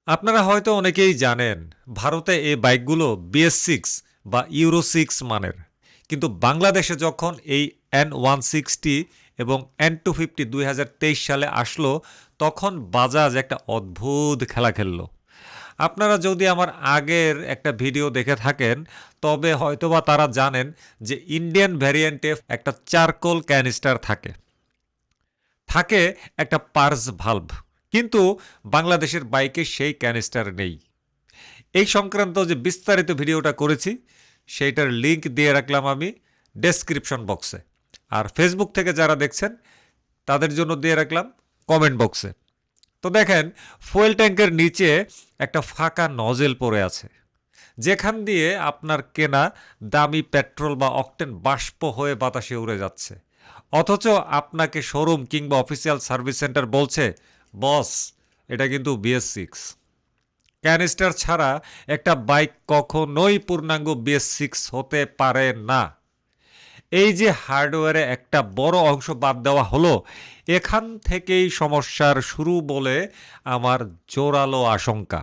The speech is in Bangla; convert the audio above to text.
আপনারা হয়তো অনেকেই জানেন ভারতে এই বাইকগুলো BS6 বা ইউরো 6 মানের, কিন্তু বাংলাদেশে যখন এই N160 এবং N250 2023 সালে আসলো, তখন বাজাজ একটা অদ্ভুত খেলা খেললো। আপনারা যদি আমার আগের একটা ভিডিও দেখে থাকেন, তবে হয়তোবা তারা জানেন যে ইন্ডিয়ান ভ্যারিয়েন্টে একটা চারকোল ক্যানিস্টার থাকে থাকে একটা পার্স ভাল্ব, কিন্তু বাংলাদেশের বাইকে সেই ক্যানিস্টার নেই। এই সংক্রান্ত যে বিস্তারিত ভিডিওটা করেছি, সেইটার লিংক দিয়ে রাখলাম আমি ডেসক্রিপশন বক্সে, আর ফেসবুক থেকে যারা দেখছেন তাদের জন্য দিয়ে রাখলাম কমেন্ট বক্সে। তো দেখেন, ফুয়েল ট্যাঙ্কের নিচে একটা ফাঁকা নজেল পড়ে আছে, যেখান দিয়ে আপনার কেনা দামি পেট্রোল বা অকটেন বাষ্প হয়ে বাতাসে উড়ে যাচ্ছে। অথচ আপনাকে শোরুম কিংবা অফিসিয়াল সার্ভিস সেন্টার বলছে, বস, এটা কিন্তু BS6। ক্যানিস্টার ছাড়া একটা বাইক কখনোই পূর্ণাঙ্গ BS6 হতে পারে না। এই যে হার্ডওয়্যারে একটা বড় অংশ বাদ দেওয়া হলো, এখান থেকেই সমস্যার শুরু বলে আমার জোরালো আশঙ্কা।